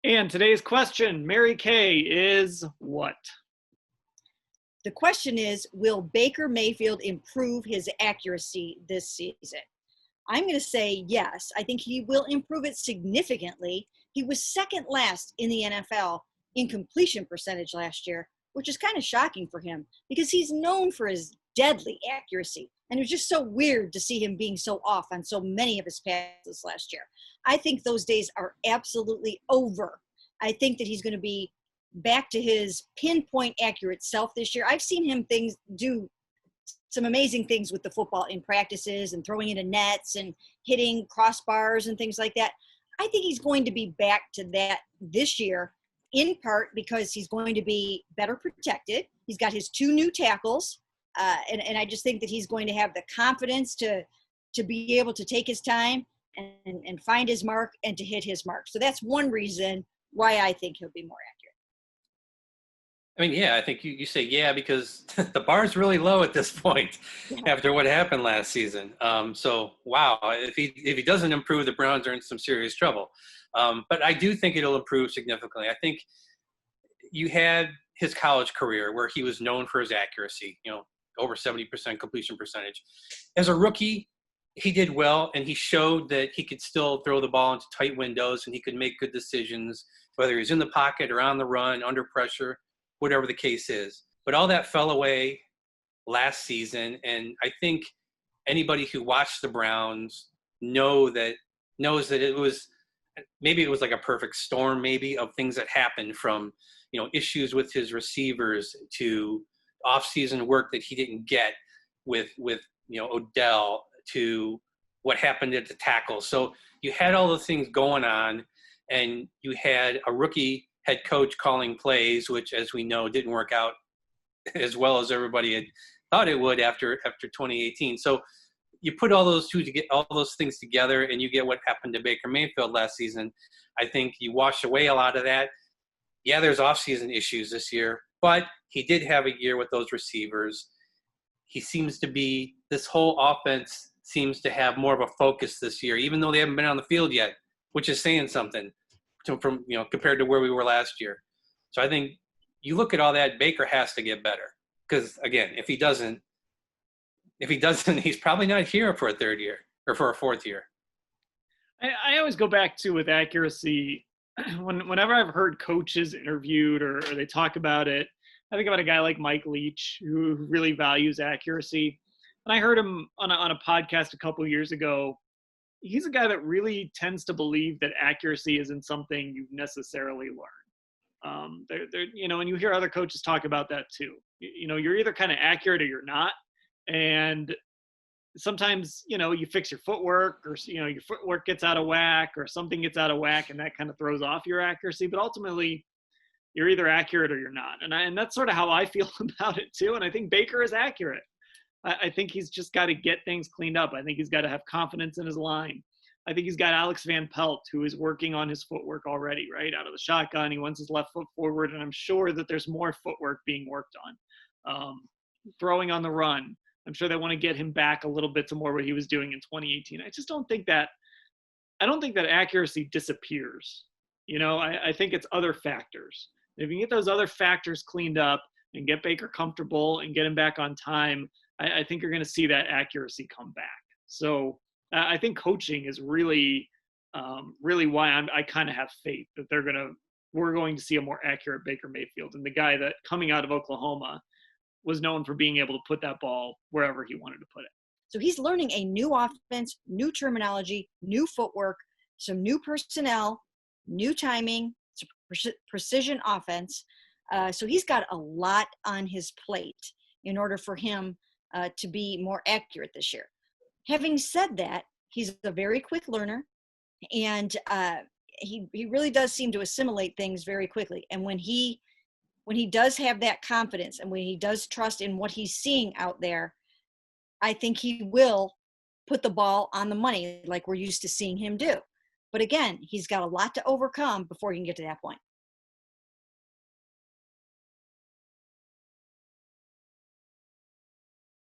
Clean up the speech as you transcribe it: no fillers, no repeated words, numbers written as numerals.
And today's question, Mary Kay, is what? The question is, will Baker Mayfield improve his accuracy this season? I'm going to say yes. I think he will improve it significantly. He was second last in the NFL in completion percentage last year, which is kind of shocking for him because he's known for his deadly accuracy. And it was just so weird to see him being so off on so many of his passes last year. I think those days are absolutely over. I think that he's going to be back to his pinpoint accurate self this year. I've seen him do some amazing things with the football in practices and throwing into nets and hitting crossbars and things like that. I think he's going to be back to that this year, in part because he's going to be better protected. He's got his 2 new tackles. And I just think that he's going to have the confidence to be able to take his time and find his mark and to hit his mark. So that's one reason why I think he'll be more accurate. I mean, yeah, I think you say yeah because the bar's really low at this point after what happened last season. So wow, if he doesn't improve, the Browns are in some serious trouble. But I do think it'll improve significantly. I think you had his college career where he was known for his accuracy, over 70% completion percentage. As a rookie, he did well, and he showed that he could still throw the ball into tight windows and he could make good decisions, whether he's in the pocket or on the run, under pressure, whatever the case is. But all that fell away last season, and I think anybody who watched the Browns knows that it was like a perfect storm maybe of things that happened, from issues with his receivers to off-season work that he didn't get with Odell, to what happened at the tackle. So you had all those things going on, and you had a rookie head coach calling plays, which, as we know, didn't work out as well as everybody had thought it would after 2018. So you put all those things together, and you get what happened to Baker Mayfield last season. I think you wash away a lot of that. Yeah, there's off-season issues this year, but he did have a year with those receivers. This whole offense seems to have more of a focus this year, even though they haven't been on the field yet, which is saying something from compared to where we were last year. So I think you look at all that, Baker has to get better, because again, if he doesn't, he's probably not here for a 3rd year or for a 4th year. I always go back to, with accuracy, whenever I've heard coaches interviewed or they talk about it, I think about a guy like Mike Leach, who really values accuracy. And I heard him on a podcast a couple years ago. He's a guy that really tends to believe that accuracy isn't something you necessarily learn. And you hear other coaches talk about that too. You're either kind of accurate or you're not. And sometimes, you fix your footwork, or, your footwork gets out of whack, or something gets out of whack, and that kind of throws off your accuracy. But ultimately, you're either accurate or you're not. And that's sort of how I feel about it too. And I think Baker is accurate. I think he's just got to get things cleaned up. I think he's got to have confidence in his line. I think he's got Alex Van Pelt, who is working on his footwork already, right? Out of the shotgun, he wants his left foot forward, and I'm sure that there's more footwork being worked on. Throwing on the run, I'm sure they want to get him back a little bit to more what he was doing in 2018. I don't think that accuracy disappears. I think it's other factors. If you can get those other factors cleaned up and get Baker comfortable and get him back on time, I think you're going to see that accuracy come back. So I think coaching is really why I kind of have faith that we're going to see a more accurate Baker Mayfield, and the guy that, coming out of Oklahoma, was known for being able to put that ball wherever he wanted to put it. So he's learning a new offense, new terminology, new footwork, some new personnel, new timing, precision offense. So he's got a lot on his plate in order for him to be more accurate this year. Having said that, he's a very quick learner, and he really does seem to assimilate things very quickly. And when he does have that confidence, and when he does trust in what he's seeing out there, I think he will put the ball on the money like we're used to seeing him do. But again, he's got a lot to overcome before he can get to that point.